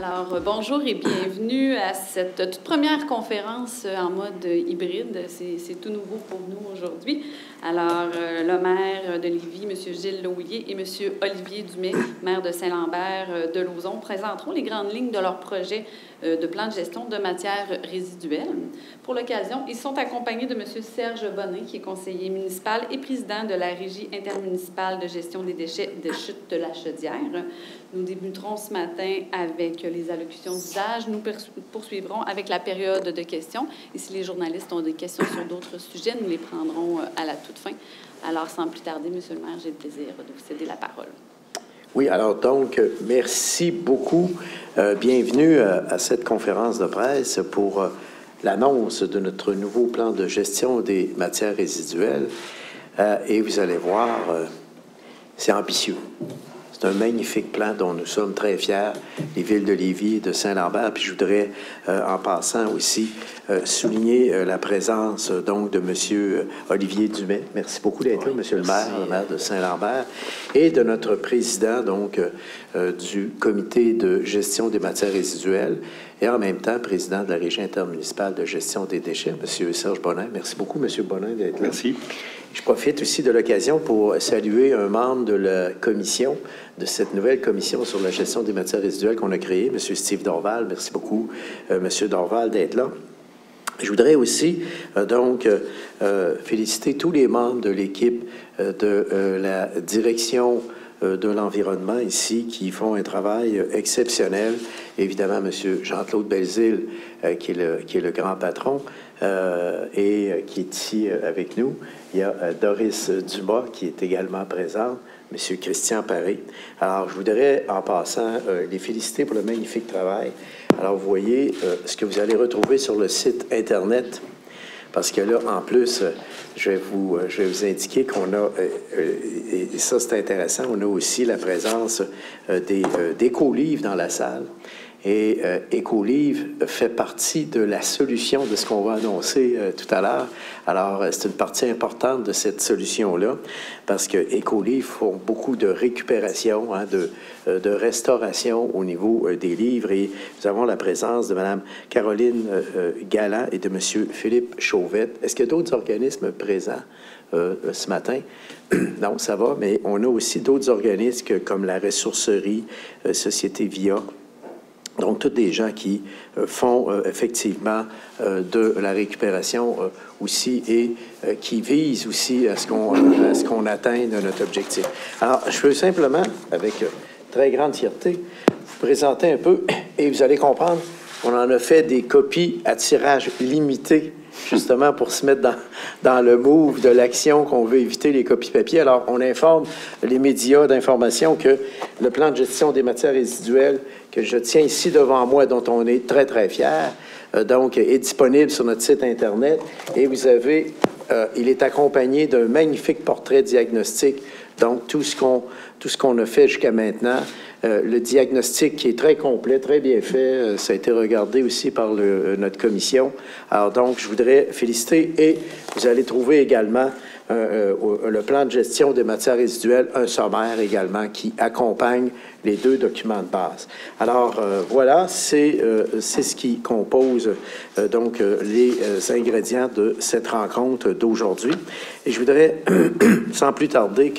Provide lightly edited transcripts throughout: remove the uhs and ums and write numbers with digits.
Alors, bonjour et bienvenue à cette toute première conférence en mode hybride. C'est tout nouveau pour nous aujourd'hui. Alors, le maire de Lévis, M. Gilles Lauillet, et M. Olivier Dumais, maire de Saint-Lambert de Lauzon, présenteront les grandes lignes de leur projet de plan de gestion de matières résiduelles. Pour l'occasion, ils sont accompagnés de M. Serge Bonnet, qui est conseiller municipal et président de la Régie intermunicipale de gestion des déchets de chute de la Chaudière. Nous débuterons ce matin avec les allocutions d'usage. Nous poursuivrons avec la période de questions. Et si les journalistes ont des questions sur d'autres sujets, nous les prendrons à la toute fin. Alors, sans plus tarder, Monsieur le maire, j'ai le plaisir de vous céder la parole. Oui, alors donc, merci beaucoup. Bienvenue à cette conférence de presse pour l'annonce de notre nouveau plan de gestion des matières résiduelles. Et vous allez voir, c'est ambitieux. C'est un magnifique plan dont nous sommes très fiers, les villes de Lévis et de Saint-Lambert. Puis je voudrais, en passant aussi, souligner la présence donc de M. Olivier Dumais. Merci beaucoup d'être là, Monsieur le maire de Saint-Lambert, et de notre président donc du comité de gestion des matières résiduelles et en même temps président de la Régie intermunicipale de gestion des déchets, M. Serge Bonnet. Merci beaucoup, M. Bonnet, d'être là. Merci. Je profite aussi de l'occasion pour saluer un membre de la commission, de cette nouvelle commission sur la gestion des matières résiduelles qu'on a créée, M. Steve Dorval. Merci beaucoup, M. Dorval, d'être là. Je voudrais aussi, féliciter tous les membres de l'équipe de la direction de l'environnement ici, qui font un travail exceptionnel. Évidemment, M. Jean-Claude Belzile, qui est le grand patron, et qui est ici avec nous. Il y a Doris Dumas, qui est également présente, M. Christian Paré. Alors, je voudrais, en passant, les féliciter pour le magnifique travail. Alors, vous voyez ce que vous allez retrouver sur le site Internet, parce que là, en plus, je vais vous indiquer qu'on a, et ça c'est intéressant, on a aussi la présence d'Écolivre dans la salle. Et Écolivre fait partie de la solution de ce qu'on va annoncer tout à l'heure. Alors, c'est une partie importante de cette solution-là, parce que Écolivre font beaucoup de récupération, de restauration au niveau des livres. Et nous avons la présence de Mme Caroline Galland et de M. Philippe Chauvette. Est-ce qu'il y a d'autres organismes présents ce matin? Non, ça va, mais on a aussi d'autres organismes comme la ressourcerie, Société Via. Donc, tous des gens qui font effectivement de la récupération aussi et qui visent aussi à ce qu'on atteigne notre objectif. Alors, je veux simplement, avec très grande fierté, vous présenter un peu et vous allez comprendre qu'on en a fait des copies à tirage limité, justement pour se mettre dans le move de l'action qu'on veut éviter les copies papier. Alors, on informe les médias d'information que le plan de gestion des matières résiduelles que je tiens ici devant moi, dont on est très, très fiers, donc, est disponible sur notre site Internet. Et vous avez, il est accompagné d'un magnifique portrait diagnostique. Donc, tout ce qu'on a fait jusqu'à maintenant, le diagnostic qui est très complet, très bien fait, ça a été regardé aussi par notre commission. Alors, donc, je voudrais féliciter et vous allez trouver également le plan de gestion des matières résiduelles, un sommaire également qui accompagne les deux documents de base. Alors, voilà, c'est ce qui compose donc les ingrédients de cette rencontre d'aujourd'hui. Et je voudrais, sans plus tarder,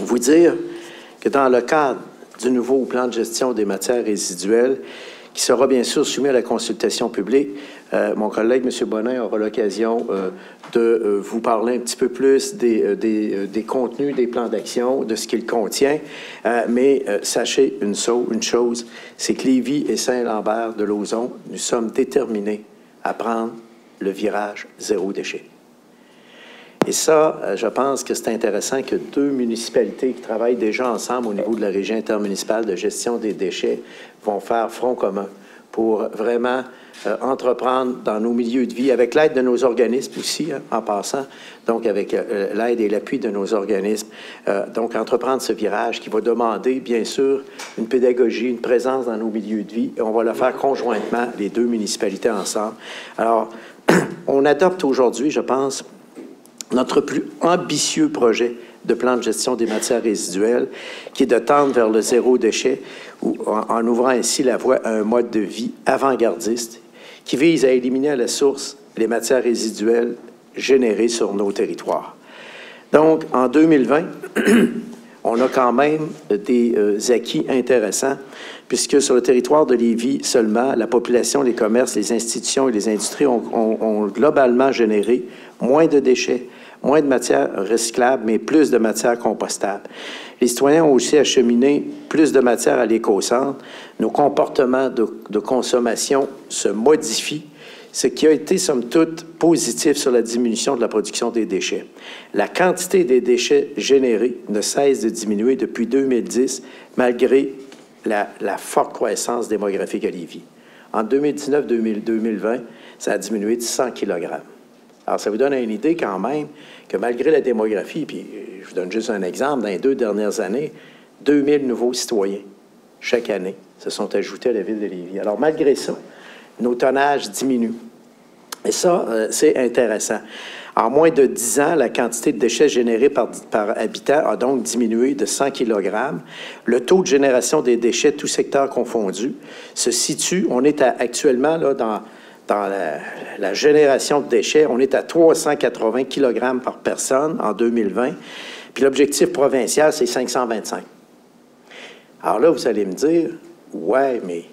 vous dire que dans le cadre du nouveau plan de gestion des matières résiduelles, qui sera bien sûr soumis à la consultation publique, mon collègue, M. Bonnet, aura l'occasion de vous parler un petit peu plus des contenus, des plans d'action, de ce qu'il contient. Mais sachez une chose, c'est que Lévis et Saint-Lambert de Lauzon, nous sommes déterminés à prendre le virage zéro déchet. Et ça, je pense que c'est intéressant que deux municipalités qui travaillent déjà ensemble au niveau de la Régie intermunicipale de gestion des déchets vont faire front commun pour vraiment entreprendre dans nos milieux de vie, avec l'aide de nos organismes aussi, en passant, donc avec l'aide et l'appui de nos organismes, donc entreprendre ce virage qui va demander, bien sûr, une pédagogie, une présence dans nos milieux de vie, et on va le faire conjointement, les deux municipalités ensemble. Alors, on adopte aujourd'hui, je pense, notre plus ambitieux projet de plan de gestion des matières résiduelles, qui est de tendre vers le zéro déchet, en ouvrant ainsi la voie à un mode de vie avant-gardiste qui vise à éliminer à la source les matières résiduelles générées sur nos territoires. Donc, en 2020, on a quand même des acquis intéressants, puisque sur le territoire de Lévis seulement, la population, les commerces, les institutions et les industries ont globalement généré moins de déchets, moins de matières recyclables, mais plus de matières compostables. Les citoyens ont aussi acheminé plus de matière à l'éco-centre. Nos comportements de consommation se modifient, ce qui a été, somme toute, positif sur la diminution de la production des déchets. La quantité des déchets générés ne cesse de diminuer depuis 2010, malgré la forte croissance démographique à Lévis. En 2019-2020, ça a diminué de 100 kg. Alors, ça vous donne une idée quand même que malgré la démographie, puis je vous donne juste un exemple, dans les 2 dernières années, 2000 nouveaux citoyens chaque année se sont ajoutés à la ville de Lévis. Alors, malgré ça, nos tonnages diminuent. Et ça, c'est intéressant. En moins de 10 ans, la quantité de déchets générés par habitant a donc diminué de 100 kg. Le taux de génération des déchets, tous secteurs confondus, se situe, on est actuellement là, dans la génération de déchets, on est à 380 kg par personne en 2020, puis l'objectif provincial, c'est 525. Alors là, vous allez me dire, ouais, mais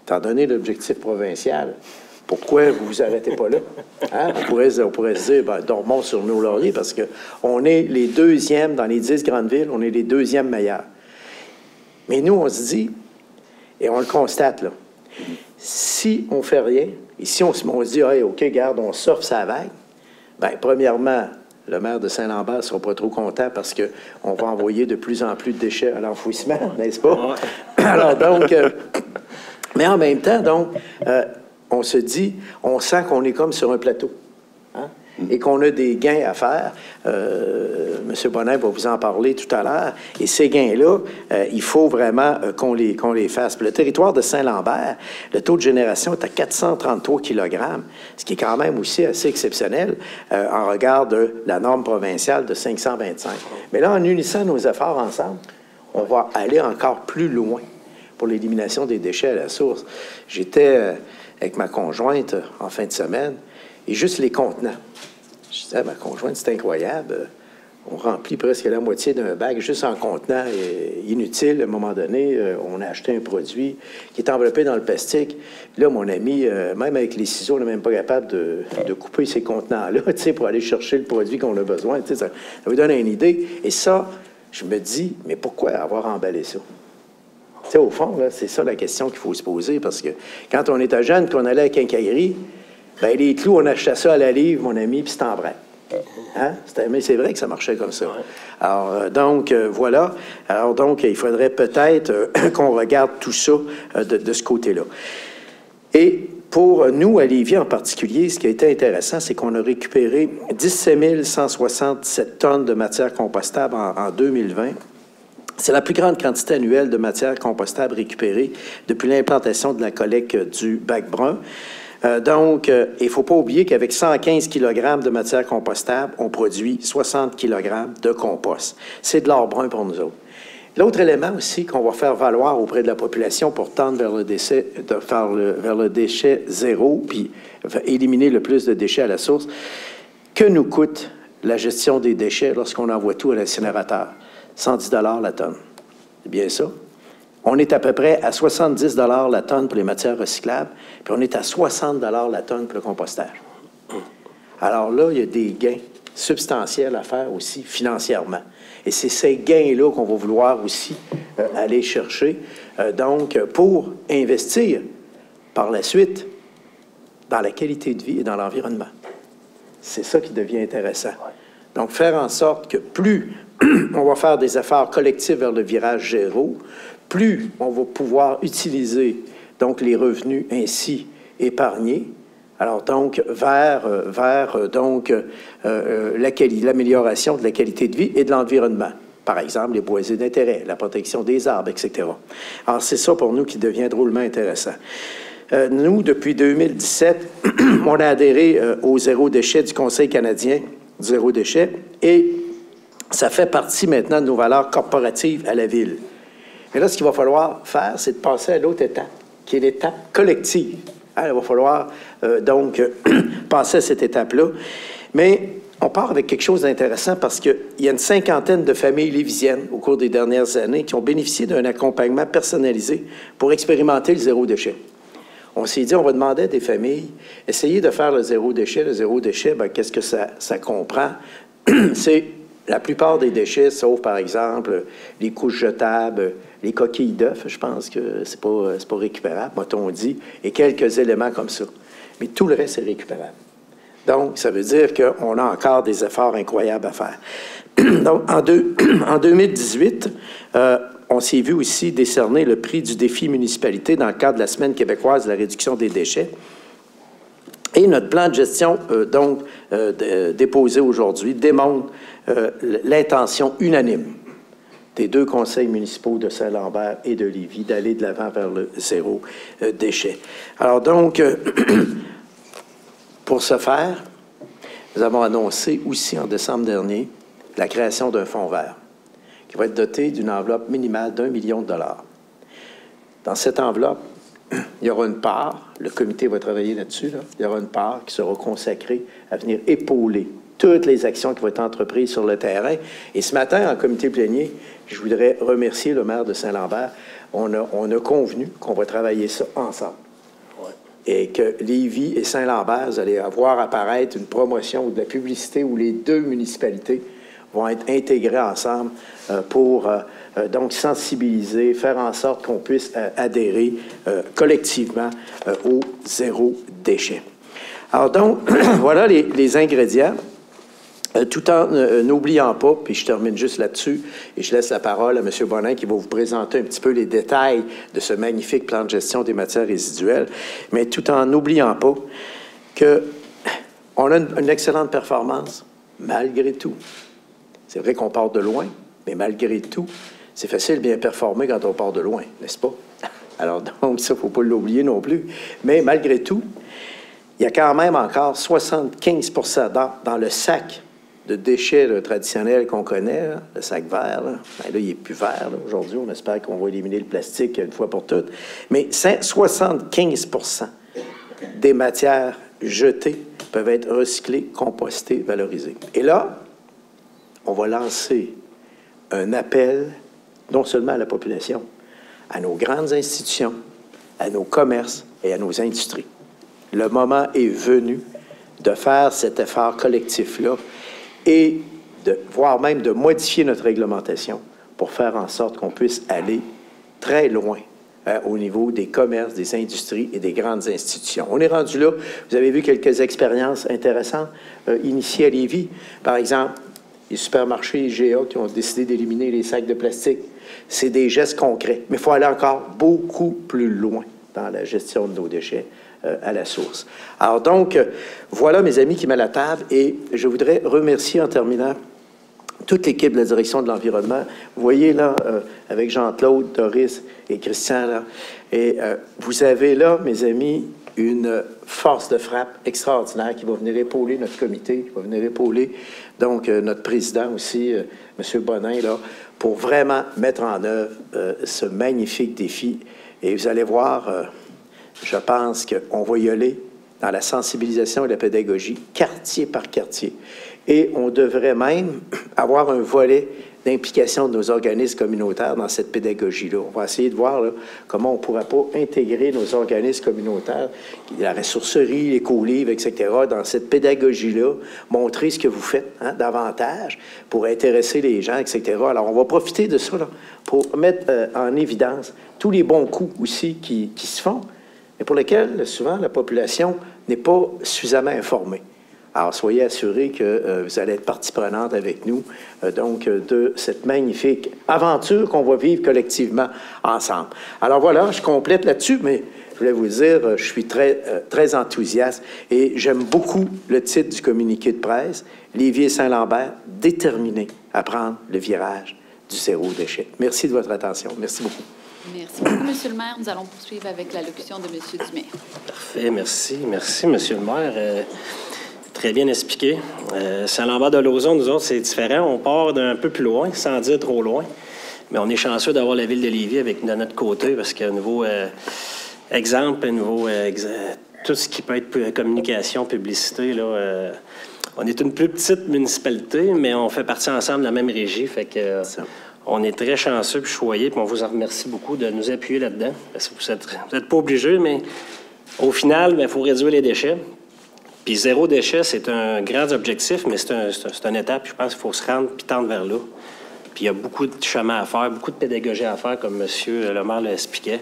étant donné l'objectif provincial, pourquoi vous vous arrêtez pas là? Hein? On pourrait se dire, ben, dormons sur nos lauriers, parce qu'on est les deuxièmes, dans les 10 grandes villes, on est les deuxièmes meilleurs. Mais nous, on se dit, et on le constate, là, si on fait rien, et si on se dit, hey, OK, garde, on surfe sa vague, bien, premièrement, le maire de Saint-Lambert ne sera pas trop content parce qu'on va envoyer de plus en plus de déchets à l'enfouissement, n'est-ce pas? Alors, donc, mais en même temps, donc, on se dit, on sent qu'on est comme sur un plateau, hein? Et qu'on a des gains à faire. M. Bonnet va vous en parler tout à l'heure. Et ces gains-là, il faut vraiment qu'on les fasse. Puis le territoire de Saint-Lambert, le taux de génération est à 433 kg, ce qui est quand même aussi assez exceptionnel en regard de la norme provinciale de 525. Mais là, en unissant nos efforts ensemble, on va aller encore plus loin pour l'élimination des déchets à la source. J'étais avec ma conjointe en fin de semaine, et juste les contenants. Je disais à ma conjointe, c'est incroyable, on remplit presque la moitié d'un bac juste en contenant inutile. À un moment donné, on a acheté un produit qui est enveloppé dans le plastique. Là, mon ami, même avec les ciseaux, on n'est même pas capable de couper ces contenants-là, tu sais, pour aller chercher le produit qu'on a besoin. Tu sais, ça vous donne une idée. Et ça, je me dis, mais pourquoi avoir emballé ça? Tu sais, au fond, là, c'est ça la question qu'il faut se poser, parce que quand on était jeune, qu'on allait à la quincaillerie, bien, les clous, on achetait ça à la livre, mon ami, puis c'était en vrac. Hein? Mais c'est vrai que ça marchait comme ça. Alors, donc, voilà. Alors, donc, il faudrait peut-être qu'on regarde tout ça de ce côté-là. Et pour nous, à Lévis en particulier, ce qui a été intéressant, c'est qu'on a récupéré 17 167 tonnes de matière compostable en 2020. C'est la plus grande quantité annuelle de matière compostable récupérée depuis l'implantation de la collecte du bac brun. Donc, il ne faut pas oublier qu'avec 115 kg de matière compostable, on produit 60 kg de compost. C'est de l'or brun pour nous autres. L'autre élément aussi qu'on va faire valoir auprès de la population pour tendre vers le déchet zéro, puis éliminer le plus de déchets à la source, que nous coûte la gestion des déchets lorsqu'on envoie tout à l'incinérateur? 110 $ la tonne. C'est bien ça? On est à peu près à 70 $ la tonne pour les matières recyclables, puis on est à 60 $ la tonne pour le compostage. Alors là, il y a des gains substantiels à faire aussi financièrement. Et c'est ces gains-là qu'on va vouloir aussi aller chercher, donc, pour investir par la suite dans la qualité de vie et dans l'environnement. C'est ça qui devient intéressant. Donc, faire en sorte que plus on va faire des efforts collectifs vers le virage zéro, plus on va pouvoir utiliser donc les revenus ainsi épargnés, alors donc vers l'amélioration de la qualité de vie et de l'environnement. Par exemple, les boisés d'intérêt, la protection des arbres, etc. Alors, c'est ça pour nous qui devient drôlement intéressant. Nous, depuis 2017, on a adhéré au zéro déchet du Conseil canadien du zéro déchet et ça fait partie maintenant de nos valeurs corporatives à la Ville. Mais là, ce qu'il va falloir faire, c'est de passer à l'autre étape, qui est l'étape collective. Hein, il va falloir donc passer à cette étape-là. Mais on part avec quelque chose d'intéressant parce qu'il y a une cinquantaine de familles lévisiennes au cours des dernières années qui ont bénéficié d'un accompagnement personnalisé pour expérimenter le zéro déchet. On s'est dit, on va demander à des familles, essayez de faire le zéro déchet. Le zéro déchet, bien, qu'est-ce que ça comprend? C'est la plupart des déchets, sauf, par exemple, les couches jetables, les coquilles d'œufs, je pense que c'est pas récupérable, m'a-t-on dit, et quelques éléments comme ça. Mais tout le reste est récupérable. Donc, ça veut dire qu'on a encore des efforts incroyables à faire. Donc, en 2018, on s'est vu aussi décerner le prix du défi municipalité dans le cadre de la Semaine québécoise de la réduction des déchets. Et notre plan de gestion, déposé aujourd'hui, démontre l'intention unanime des deux conseils municipaux de Saint-Lambert et de Lévis d'aller de l'avant vers le zéro déchet. Alors donc, pour ce faire, nous avons annoncé aussi en décembre dernier la création d'un fonds vert qui va être doté d'une enveloppe minimale d'1 million de dollars. Dans cette enveloppe, il y aura une part, le comité va travailler là-dessus, là, il y aura une part qui sera consacrée à venir épauler toutes les actions qui vont être entreprises sur le terrain. Et ce matin, en comité plénier, je voudrais remercier le maire de Saint-Lambert. On a convenu qu'on va travailler ça ensemble. Et que Lévis et Saint-Lambert, vous allez voir apparaître une promotion ou de la publicité où les deux municipalités vont être intégrées ensemble pour donc sensibiliser, faire en sorte qu'on puisse adhérer collectivement au zéro déchet. Alors donc, voilà les ingrédients. Tout en n'oubliant pas, puis je termine juste là-dessus, et je laisse la parole à M. Bonin qui va vous présenter un petit peu les détails de ce magnifique plan de gestion des matières résiduelles, mais tout en n'oubliant pas qu'on a une excellente performance, malgré tout. C'est vrai qu'on part de loin, mais malgré tout, c'est facile de bien performer quand on part de loin, n'est-ce pas? Alors donc, ça, il ne faut pas l'oublier non plus. Mais malgré tout, il y a quand même encore 75 % dans le sac de déchets là, traditionnels qu'on connaît, là, le sac vert. Là, ben, là il n'est plus vert. Aujourd'hui, on espère qu'on va éliminer le plastique une fois pour toutes. Mais 75 % des matières jetées peuvent être recyclées, compostées, valorisées. Et là, on va lancer un appel non seulement à la population, à nos grandes institutions, à nos commerces et à nos industries. Le moment est venu de faire cet effort collectif-là et voire même de modifier notre réglementation pour faire en sorte qu'on puisse aller très loin au niveau des commerces, des industries et des grandes institutions. On est rendu là. Vous avez vu quelques expériences intéressantes initiées à Lévis. Par exemple, les supermarchés IGA qui ont décidé d'éliminer les sacs de plastique. C'est des gestes concrets. Mais il faut aller encore beaucoup plus loin dans la gestion de nos déchets à la source. Alors donc, voilà mes amis qui mettent la table et je voudrais remercier en terminant toute l'équipe de la direction de l'environnement. Vous voyez là, avec Jean-Claude, Doris et Christian, là, et vous avez là, mes amis, une force de frappe extraordinaire qui va venir épauler notre comité, qui va venir épauler donc notre président aussi, M. Bonin, là, pour vraiment mettre en œuvre ce magnifique défi. Et vous allez voir, je pense qu'on va y aller dans la sensibilisation et la pédagogie, quartier par quartier. Et on devrait même avoir un volet d'implication de nos organismes communautaires dans cette pédagogie-là. On va essayer de voir là, comment on ne pourrait pas intégrer nos organismes communautaires, la ressourcerie, les co-livres, etc., dans cette pédagogie-là, montrer ce que vous faites davantage pour intéresser les gens, etc. Alors, on va profiter de ça là, pour mettre en évidence tous les bons coups aussi qui se font, mais pour lesquels, souvent, la population n'est pas suffisamment informée. Alors, soyez assurés que vous allez être partie prenante avec nous, donc, de cette magnifique aventure qu'on va vivre collectivement ensemble. Alors voilà, je complète là-dessus, mais je voulais vous dire, je suis très enthousiaste et j'aime beaucoup le titre du communiqué de presse, Lévis et Saint-Lambert, déterminés à prendre le virage du zéro déchet. Merci de votre attention. Merci beaucoup. Merci beaucoup, M. le maire. Nous allons poursuivre avec l'allocution de M. Dumais. Parfait, merci. Merci, M. le maire. Très bien expliqué. Saint-Lambert-de-Lauzon, nous autres, c'est différent. On part d'un peu plus loin, sans dire trop loin. Mais on est chanceux d'avoir la ville de Lévis de notre côté parce qu'au niveau exemple, au niveau tout ce qui peut être communication, publicité, là, on est une plus petite municipalité, mais on fait partie ensemble de la même régie. Fait que on est très chanceux et choyés, puis on vous en remercie beaucoup de nous appuyer là-dedans. Parce que vous n'êtes pas obligés, mais au final, il faut réduire les déchets. Puis zéro déchet, c'est un grand objectif, mais c'est une étape. Je pense qu'il faut se rendre puis tendre vers là. Puis il y a beaucoup de chemin à faire, beaucoup de pédagogie à faire, comme M. le maire l'expliquait.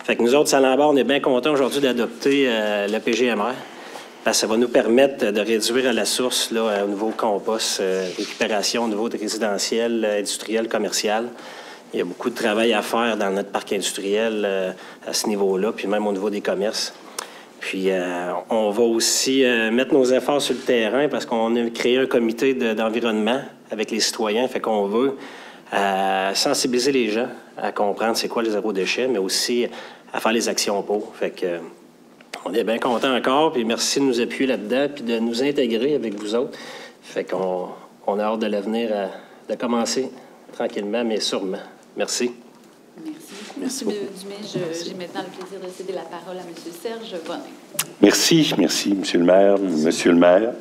Fait que nous autres, Saint-Lambert, on est bien contents aujourd'hui d'adopter le PGMR. Parce que ça va nous permettre de réduire à la source, là, au niveau compost, récupération au niveau de résidentiel, industriel, commercial. Il y a beaucoup de travail à faire dans notre parc industriel à ce niveau-là, puis même au niveau des commerces. Puis, on va aussi mettre nos efforts sur le terrain parce qu'on a créé un comité d'environnement avec les citoyens. Fait qu'on veut sensibiliser les gens à comprendre c'est quoi le zéro déchet, mais aussi à faire les actions pour. Fait que, on est bien contents encore, puis merci de nous appuyer là-dedans, puis de nous intégrer avec vous autres. Fait qu'on a hâte de l'avenir de commencer tranquillement, mais sûrement. Merci. Merci beaucoup, M. Dumais. J'ai maintenant le plaisir de céder la parole à M. Serge Bonin. Merci, Monsieur le maire,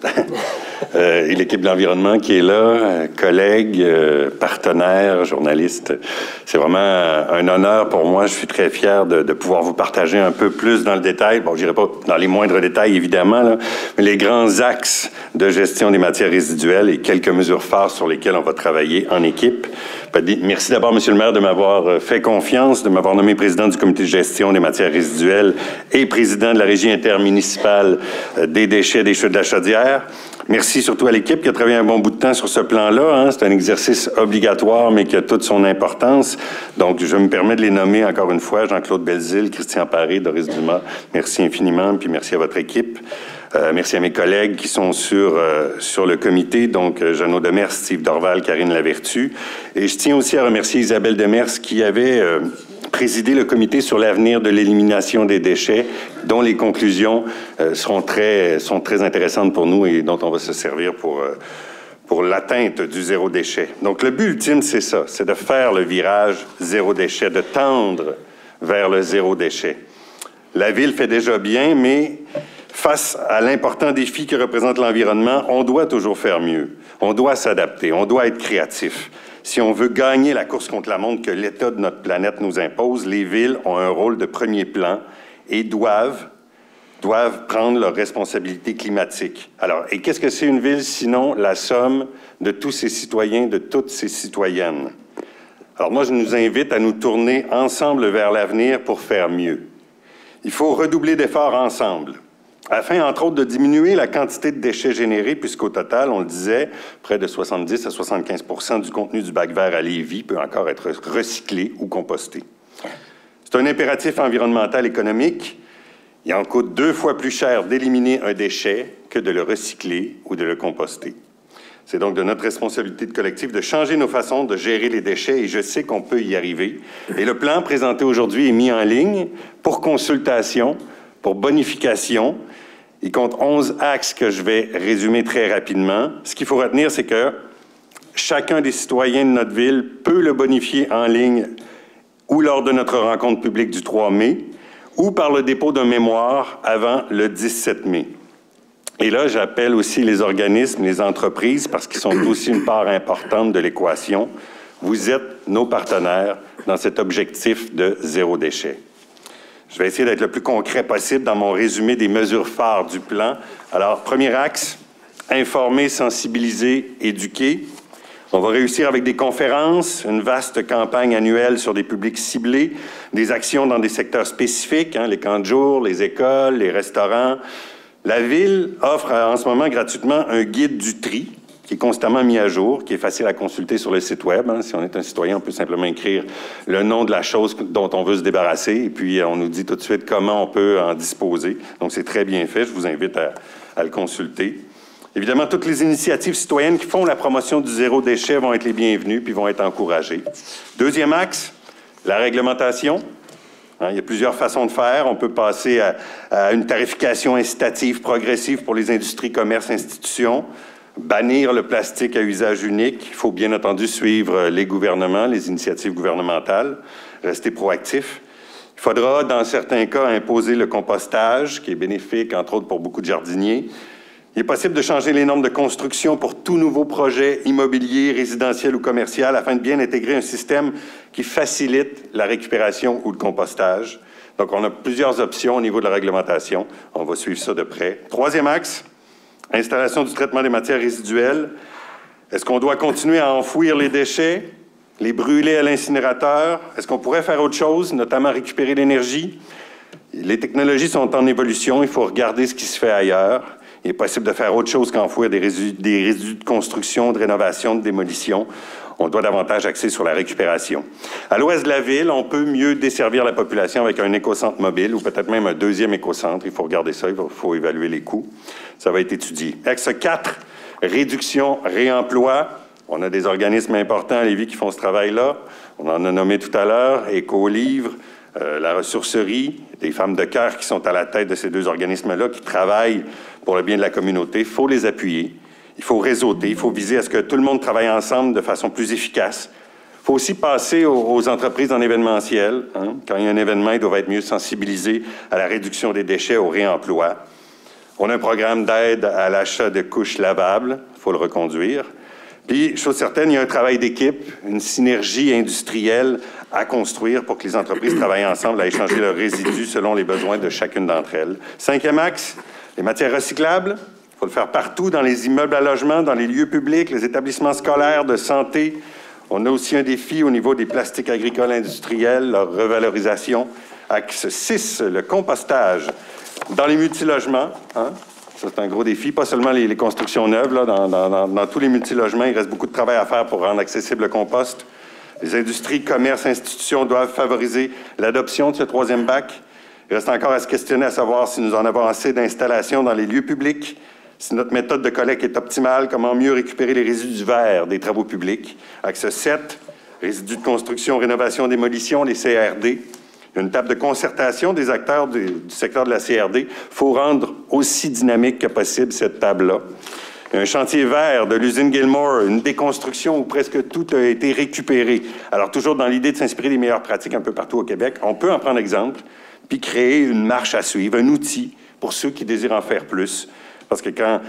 et l'équipe de l'environnement qui est là, collègues, partenaires, journalistes. C'est vraiment un honneur pour moi. Je suis très fier de pouvoir vous partager un peu plus dans le détail. Bon, je n'irai pas dans les moindres détails, évidemment, là, mais les grands axes de gestion des matières résiduelles et quelques mesures phares sur lesquelles on va travailler en équipe. Merci d'abord, Monsieur le maire, de m'avoir fait confiance, de m'avoir nommé président du comité de gestion des matières résiduelles et président de la régie intermunicipale des déchets des Chutes de la Chaudière. Merci surtout à l'équipe qui a travaillé un bon bout de temps sur ce plan-là. Hein. C'est un exercice obligatoire, mais qui a toute son importance. Donc, je me permets de les nommer encore une fois, Jean-Claude Belzile, Christian Paré, Doris Dumas. Merci infiniment, puis merci à votre équipe. Merci à mes collègues qui sont sur le comité, donc Jeannot Demers, Steve Dorval, Karine Lavertu. Et je tiens aussi à remercier Isabelle Demers qui avait présidé le comité sur l'avenir de l'élimination des déchets, dont les conclusions sont très intéressantes pour nous et dont on va se servir pour l'atteinte du zéro déchet. Donc le but ultime, c'est ça, c'est de faire le virage zéro déchet, de tendre vers le zéro déchet. La Ville fait déjà bien, mais face à l'important défi que représente l'environnement, on doit toujours faire mieux. On doit s'adapter, on doit être créatif. Si on veut gagner la course contre la montre que l'état de notre planète nous impose, les villes ont un rôle de premier plan et doivent prendre leurs responsabilités climatiques. Alors, et qu'est-ce que c'est une ville sinon la somme de tous ses citoyens, de toutes ses citoyennes? Alors moi, je nous invite à nous tourner ensemble vers l'avenir pour faire mieux. Il faut redoubler d'efforts ensemble, afin, entre autres, de diminuer la quantité de déchets générés, puisqu'au total, on le disait, près de 70 à 75 du contenu du bac vert à Lévis peut encore être recyclé ou composté. C'est un impératif environnemental économique. Il en coûte 2 fois plus cher d'éliminer un déchet que de le recycler ou de le composter. C'est donc de notre responsabilité de collectif de changer nos façons de gérer les déchets et je sais qu'on peut y arriver. Et le plan présenté aujourd'hui est mis en ligne pour consultation, pour bonification. Il compte 11 axes que je vais résumer très rapidement. Ce qu'il faut retenir, c'est que chacun des citoyens de notre ville peut le bonifier en ligne ou lors de notre rencontre publique du 3 mai ou par le dépôt d'un mémoire avant le 17 mai. Et là, j'appelle aussi les organismes, les entreprises, parce qu'ils sont aussi une part importante de l'équation. Vous êtes nos partenaires dans cet objectif de zéro déchet. Je vais essayer d'être le plus concret possible dans mon résumé des mesures phares du plan. Alors, premier axe, informer, sensibiliser, éduquer. On va réussir avec des conférences, une vaste campagne annuelle sur des publics ciblés, des actions dans des secteurs spécifiques, hein, les camps de jour, les écoles, les restaurants. La Ville offre en ce moment gratuitement un guide du tri qui est constamment mis à jour, qui est facile à consulter sur le site Web. Hein. Si on est un citoyen, on peut simplement écrire le nom de la chose dont on veut se débarrasser et puis on nous dit tout de suite comment on peut en disposer. Donc, c'est très bien fait. Je vous invite à le consulter. Évidemment, toutes les initiatives citoyennes qui font la promotion du zéro déchet vont être les bienvenues puis vont être encouragées. Deuxième axe, la réglementation. Il y a plusieurs façons de faire. On peut passer à une tarification incitative progressive pour les industries, commerces, institutions, bannir le plastique à usage unique. Il faut bien entendu suivre les gouvernements, les initiatives gouvernementales, rester proactif. Il faudra, dans certains cas, imposer le compostage, qui est bénéfique, entre autres, pour beaucoup de jardiniers. Il est possible de changer les normes de construction pour tout nouveau projet immobilier, résidentiel ou commercial afin de bien intégrer un système qui facilite la récupération ou le compostage. Donc, on a plusieurs options au niveau de la réglementation. On va suivre ça de près. Troisième axe, installation du traitement des matières résiduelles. Est-ce qu'on doit continuer à enfouir les déchets, les brûler à l'incinérateur? Est-ce qu'on pourrait faire autre chose, notamment récupérer l'énergie? Les technologies sont en évolution. Il faut regarder ce qui se fait ailleurs. Il est possible de faire autre chose qu'enfouir des résidus de construction, de rénovation, de démolition. On doit davantage axer sur la récupération. À l'ouest de la ville, on peut mieux desservir la population avec un écocentre mobile ou peut-être même un deuxième écocentre. Il faut regarder ça, il faut évaluer les coûts. Ça va être étudié. Axe 4, réduction, réemploi. On a des organismes importants à Lévis qui font ce travail-là. On en a nommé tout à l'heure, Écolivre, la ressourcerie, des femmes de cœur qui sont à la tête de ces deux organismes-là, qui travaillent pour le bien de la communauté. Il faut les appuyer. Il faut réseauter, il faut viser à ce que tout le monde travaille ensemble de façon plus efficace. Il faut aussi passer aux entreprises en événementiel. Quand il y a un événement, ils doivent être mieux sensibilisés à la réduction des déchets, au réemploi. On a un programme d'aide à l'achat de couches lavables. Il faut le reconduire. Puis, chose certaine, il y a un travail d'équipe, une synergie industrielle à construire pour que les entreprises travaillent ensemble à échanger leurs résidus selon les besoins de chacune d'entre elles. Cinquième axe, les matières recyclables. Il faut le faire partout, dans les immeubles à logement, dans les lieux publics, les établissements scolaires, de santé. On a aussi un défi au niveau des plastiques agricoles industriels, leur revalorisation. Axe 6, le compostage. Dans les multilogements, ça c'est un gros défi, pas seulement les constructions neuves. Là, dans tous les multilogements, il reste beaucoup de travail à faire pour rendre accessible le compost. Les industries, commerces, institutions doivent favoriser l'adoption de ce troisième bac. Il reste encore à se questionner à savoir si nous en avons assez d'installations dans les lieux publics. Si notre méthode de collecte est optimale, comment mieux récupérer les résidus verts des travaux publics? Axe 7, résidus de construction, rénovation, démolition, les CRD. Une table de concertation des acteurs du secteur de la CRD. Il faut rendre aussi dynamique que possible cette table-là. Un chantier vert de l'usine Gilmore, une déconstruction où presque tout a été récupéré. Alors, toujours dans l'idée de s'inspirer des meilleures pratiques un peu partout au Québec, on peut en prendre exemple, puis créer une marche à suivre, un outil pour ceux qui désirent en faire plus. Parce que quand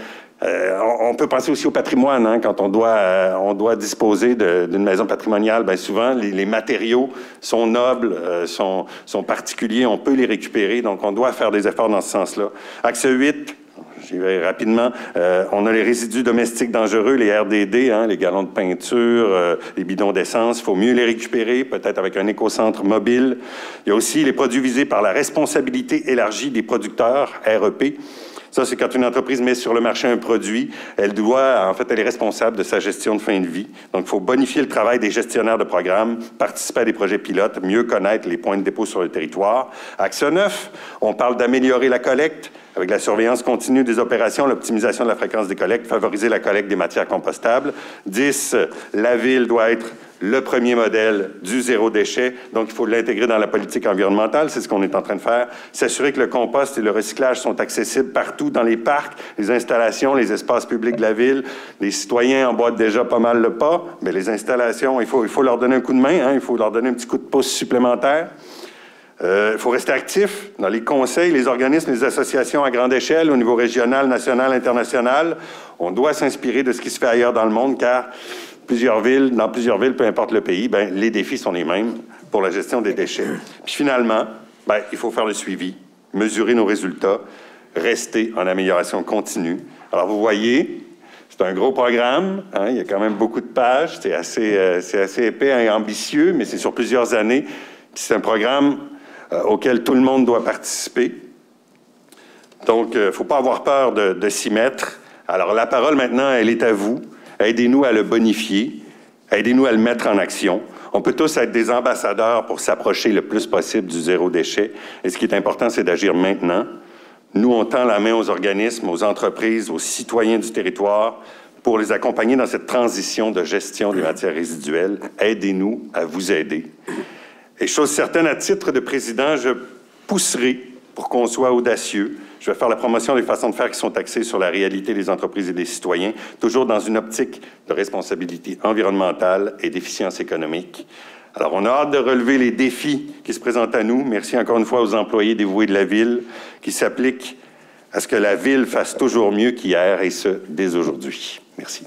on peut penser aussi au patrimoine, quand on doit disposer d'une maison patrimoniale, bien souvent les matériaux sont nobles, sont particuliers, on peut les récupérer, donc on doit faire des efforts dans ce sens-là. Axe 8, j'y vais rapidement, on a les résidus domestiques dangereux, les RDD, les galons de peinture, les bidons d'essence, il faut mieux les récupérer, peut-être avec un écocentre mobile. Il y a aussi les produits visés par la responsabilité élargie des producteurs, REP. Ça, c'est quand une entreprise met sur le marché un produit, elle est responsable de sa gestion de fin de vie. Donc, il faut bonifier le travail des gestionnaires de programmes, participer à des projets pilotes, mieux connaître les points de dépôt sur le territoire. Axe 9, on parle d'améliorer la collecte avec la surveillance continue des opérations, l'optimisation de la fréquence des collectes, favoriser la collecte des matières compostables. 10, la ville doit être le premier modèle du zéro déchet, donc il faut l'intégrer dans la politique environnementale, c'est ce qu'on est en train de faire. S'assurer que le compost et le recyclage sont accessibles partout dans les parcs, les installations, les espaces publics de la ville. Les citoyens emboîtent déjà pas mal le pas, mais les installations, il faut leur donner un coup de main, il faut leur donner un petit coup de pouce supplémentaire. Il faut rester actif dans les conseils, les organismes, les associations à grande échelle, au niveau régional, national, international. On doit s'inspirer de ce qui se fait ailleurs dans le monde, car dans plusieurs villes, peu importe le pays, les défis sont les mêmes pour la gestion des déchets. Puis finalement, il faut faire le suivi, mesurer nos résultats, rester en amélioration continue. Alors vous voyez, c'est un gros programme, il y a quand même beaucoup de pages, c'est assez épais et ambitieux, mais c'est sur plusieurs années. Puis c'est un programme auquel tout le monde doit participer. Donc, il ne faut pas avoir peur de s'y mettre. Alors, la parole maintenant, elle est à vous. Aidez-nous à le bonifier. Aidez-nous à le mettre en action. On peut tous être des ambassadeurs pour s'approcher le plus possible du zéro déchet. Et ce qui est important, c'est d'agir maintenant. Nous, on tend la main aux organismes, aux entreprises, aux citoyens du territoire pour les accompagner dans cette transition de gestion des matières résiduelles. Aidez-nous à vous aider. Et chose certaine, à titre de président, je pousserai pour qu'on soit audacieux. Je vais faire la promotion des façons de faire qui sont axées sur la réalité des entreprises et des citoyens, toujours dans une optique de responsabilité environnementale et d'efficience économique. Alors, on a hâte de relever les défis qui se présentent à nous. Merci encore une fois aux employés dévoués de la Ville qui s'appliquent à ce que la Ville fasse toujours mieux qu'hier, et ce, dès aujourd'hui. Merci.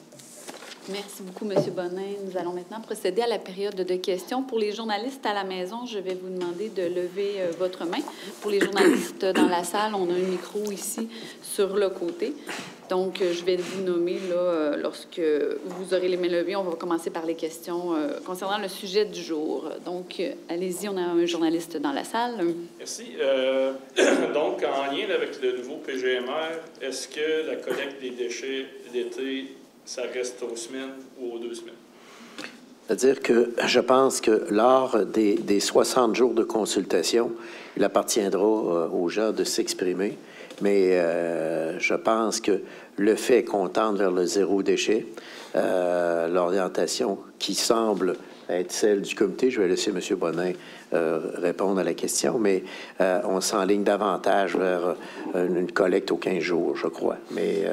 Merci beaucoup, M. Bonin. Nous allons maintenant procéder à la période de questions. Pour les journalistes à la maison, je vais vous demander de lever votre main. Pour les journalistes dans la salle, on a un micro ici sur le côté. Donc, je vais vous nommer là, lorsque vous aurez les mains levées. On va commencer par les questions concernant le sujet du jour. Donc, allez-y, on a un journaliste dans la salle. Merci. Donc, en lien avec le nouveau PGMR, est-ce que la collecte des déchets d'été, ça reste aux semaines ou aux 2 semaines? C'est-à-dire que je pense que lors des 60 jours de consultation, il appartiendra aux gens de s'exprimer. Mais je pense que le fait qu'on tende vers le zéro déchet, l'orientation qui semble être celle du comité, je vais laisser M. Bonin répondre à la question, mais on s'enligne davantage vers une collecte aux 15 jours, je crois. Mais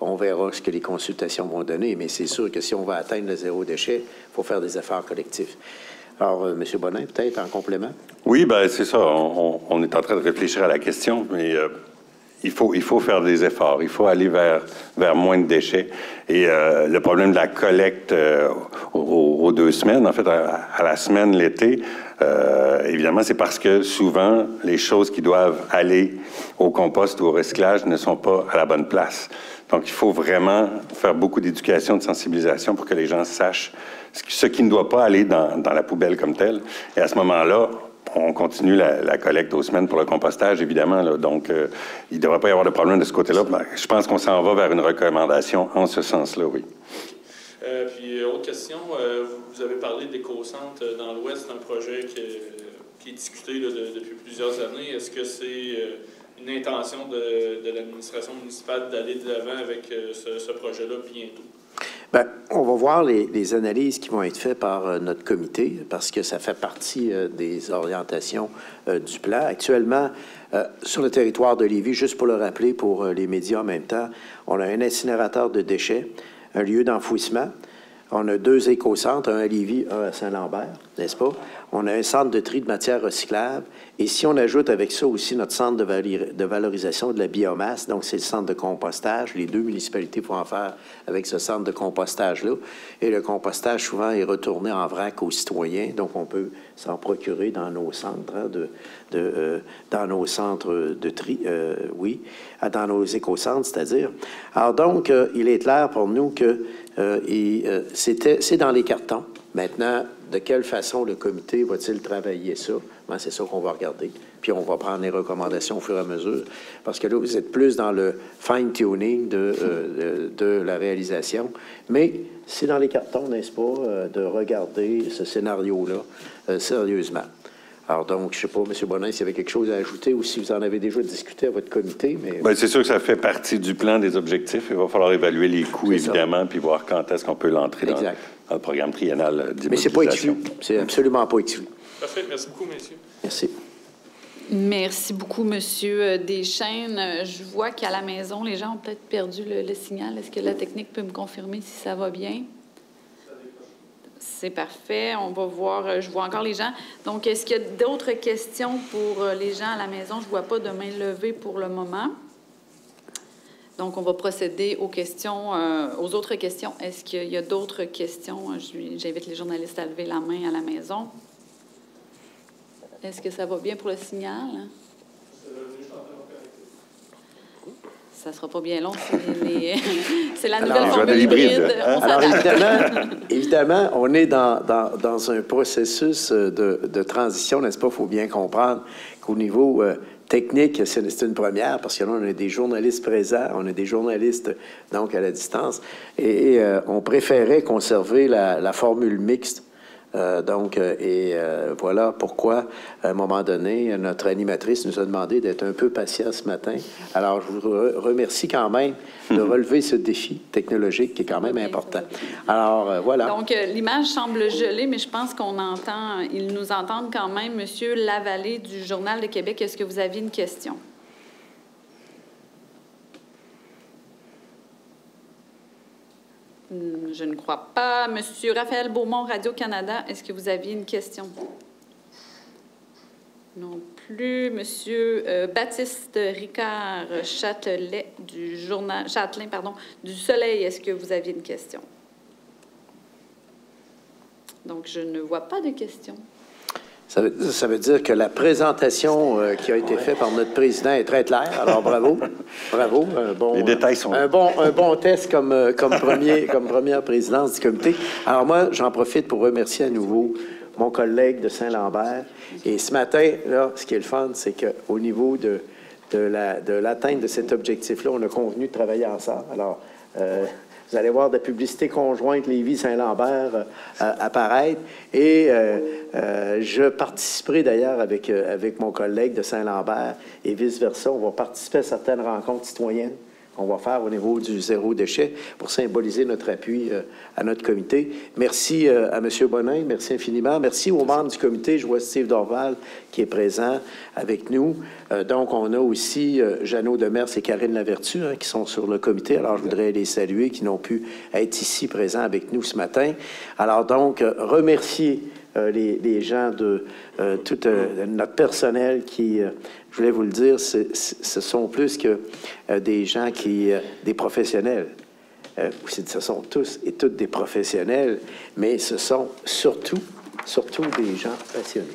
on verra ce que les consultations vont donner. Mais c'est sûr que si on va atteindre le zéro déchet, il faut faire des efforts collectifs. Alors, M. Bonin, peut-être en complément? Oui, bien, c'est ça. On est en train de réfléchir à la question, mais il faut faire des efforts. Il faut aller vers moins de déchets. Et le problème de la collecte aux 2 semaines, en fait, à la semaine l'été, évidemment, c'est parce que souvent, les choses qui doivent aller au compost ou au recyclage ne sont pas à la bonne place. Donc, il faut vraiment faire beaucoup d'éducation, de sensibilisation pour que les gens sachent ce qui ne doit pas aller dans la poubelle comme telle. Et à ce moment-là, on continue la collecte aux semaines pour le compostage, évidemment. Là. Donc, il ne devrait pas y avoir de problème de ce côté-là. Ben, je pense qu'on s'en va vers une recommandation en ce sens-là, oui. Puis, autre question. Vous avez parlé d'éco-centre dans l'Ouest, un projet qui est discuté là, depuis plusieurs années. Est-ce que c'est une intention de l'administration municipale d'aller de l'avant avec ce projet-là bientôt? Bien, on va voir les analyses qui vont être faites par notre comité, parce que ça fait partie des orientations du plan. Actuellement, sur le territoire de Lévis, juste pour le rappeler pour les médias en même temps, on a un incinérateur de déchets, un lieu d'enfouissement. On a 2 éco-centres, un à Lévis, un à Saint-Lambert, n'est-ce pas? On a un centre de tri de matières recyclables. Et si on ajoute avec ça aussi notre centre de valorisation de la biomasse, donc c'est le centre de compostage, les 2 municipalités vont en faire avec ce centre de compostage-là. Et le compostage, souvent, est retourné en vrac aux citoyens. Donc, on peut s'en procurer dans nos centres, dans nos centres de tri, oui, dans nos éco-centres, c'est-à-dire. Alors donc, il est clair pour nous que c'est dans les cartons. Maintenant, de quelle façon le comité va-t-il travailler ça? Ben, c'est ça qu'on va regarder. Puis on va prendre les recommandations au fur et à mesure. Parce que là, vous êtes plus dans le fine-tuning de la réalisation. Mais c'est dans les cartons, n'est-ce pas, de regarder ce scénario-là sérieusement. Alors donc, je ne sais pas, M. Bonin, s'il y avait quelque chose à ajouter ou si vous en avez déjà discuté à votre comité. Mais bien, c'est sûr que ça fait partie du plan des objectifs. Il va falloir évaluer les coûts, évidemment, puis voir quand est-ce qu'on peut l'entrer dans le programme triennal d'immobilisation. Mais c'est pas exclu. C'est absolument pas exclu. Parfait. Merci beaucoup, messieurs. Merci. Merci beaucoup, M. Deschênes. Je vois qu'à la maison, les gens ont peut-être perdu le signal. Est-ce que la technique peut me confirmer si ça va bien? C'est parfait. On va voir. Je vois encore les gens. Donc, est-ce qu'il y a d'autres questions pour les gens à la maison? Je ne vois pas de main levée pour le moment. Donc, on va procéder aux questions, aux autres questions. Est-ce qu'il y a d'autres questions? J'invite les journalistes à lever la main à la maison. Est-ce que ça va bien pour le signal? Ça ne sera pas bien long. C'est la nouvelle formule hybride. Alors, évidemment, on est dans un processus de transition, n'est-ce pas? Il faut bien comprendre qu'au niveau technique, c'est une première, parce que là, on a des journalistes présents, on a des journalistes, donc, à la distance, et on préférait conserver la formule mixte Voilà pourquoi, à un moment donné, notre animatrice nous a demandé d'être un peu patient ce matin. Alors, je vous remercie quand même de relever ce défi technologique qui est quand même important. Alors, voilà. Donc, l'image semble gelée, mais je pense ils nous entendent quand même. Monsieur Lavallée du Journal de Québec, est-ce que vous aviez une question? Je ne crois pas. Monsieur Raphaël Beaumont, Radio-Canada, est-ce que vous aviez une question? Non plus. Monsieur Baptiste Ricard Châtelain du Soleil, est-ce que vous aviez une question? Donc, je ne vois pas de questions. Ça veut dire que la présentation qui a été faite par notre président est très claire. Alors, bravo. Bravo. Les détails sont un bon test comme première présidence du comité. Alors, moi, j'en profite pour remercier à nouveau mon collègue de Saint-Lambert. Et ce matin, là, ce qui est le fun, c'est qu'au niveau de l'atteinte de cet objectif-là, on a convenu de travailler ensemble. Alors, vous allez voir de la publicité conjointe Lévis-Saint-Lambert apparaître. Et je participerai d'ailleurs avec mon collègue de Saint-Lambert et vice-versa. On va participer à certaines rencontres citoyennes qu'on va faire au niveau du zéro déchet pour symboliser notre appui à notre comité. Merci à M. Bonin, merci infiniment. Merci aux membres du comité. Je vois Steve Dorval qui est présent avec nous. Donc, on a aussi Jeannot Demers et Karine Lavertu qui sont sur le comité. Alors, je voudrais les saluer, qui n'ont pu être ici présents avec nous ce matin. Alors, donc, remercier les gens de tout notre personnel qui, je voulais vous le dire, ce sont plus que des gens des professionnels. Ce sont tous et toutes des professionnels, mais ce sont surtout des gens passionnés.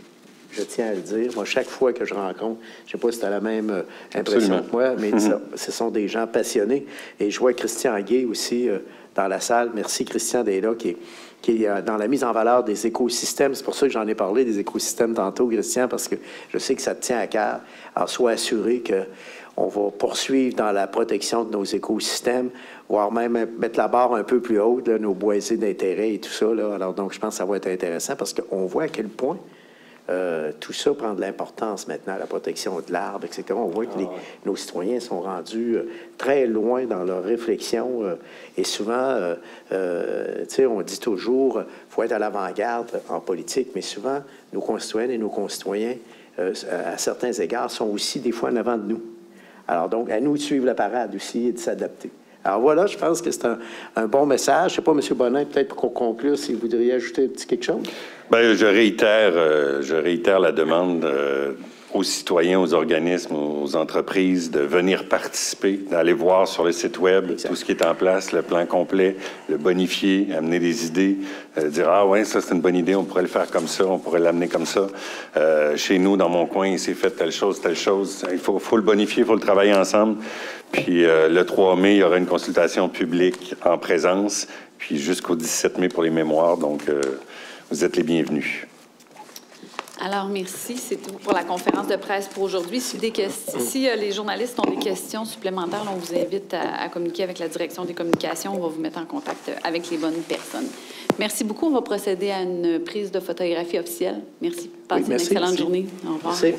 Je tiens à le dire. Moi, chaque fois que je rencontre, je ne sais pas si tu as la même impression que moi, mais ce sont des gens passionnés. Et je vois Christian Gay aussi dans la salle. Merci, Christian, d'être là, qui est dans la mise en valeur des écosystèmes. C'est pour ça que j'en ai parlé des écosystèmes tantôt, Christian, parce que je sais que ça te tient à cœur. Alors, sois assuré qu'on va poursuivre dans la protection de nos écosystèmes, voire même mettre la barre un peu plus haute, là, nos boisés d'intérêt et tout ça. Là. Alors, donc, je pense que ça va être intéressant parce qu'on voit à quel point tout ça prend de l'importance maintenant, la protection de l'arbre, etc. On voit que nos citoyens sont rendus très loin dans leur réflexion et souvent, tu sais, on dit toujours, il faut être à l'avant-garde en politique, mais souvent, nos concitoyennes et nos concitoyens, à certains égards, sont aussi des fois en avant de nous. Alors donc, à nous de suivre la parade aussi et de s'adapter. Alors voilà, je pense que c'est un bon message. Je ne sais pas, M. Bonin, peut-être pour qu'on conclue, si vous voudriez ajouter un petit quelque chose. Bien, je réitère la demande aux citoyens, aux organismes, aux entreprises de venir participer, d'aller voir sur le site Web tout ce qui est en place, le plan complet, le bonifier, amener des idées, dire « Ah ouais, ça c'est une bonne idée, on pourrait le faire comme ça, on pourrait l'amener comme ça. Chez nous, dans mon coin, il s'est fait telle chose, telle chose. » Il faut le bonifier, il faut le travailler ensemble. Puis le 3 mai, il y aura une consultation publique en présence, puis jusqu'au 17 mai pour les mémoires. Donc, vous êtes les bienvenus. Alors, merci. C'est tout pour la conférence de presse pour aujourd'hui. Si les journalistes ont des questions supplémentaires, on vous invite à communiquer avec la direction des communications. On va vous mettre en contact avec les bonnes personnes. Merci beaucoup. On va procéder à une prise de photographie officielle. Merci. Passez une excellente journée. Au revoir. Merci.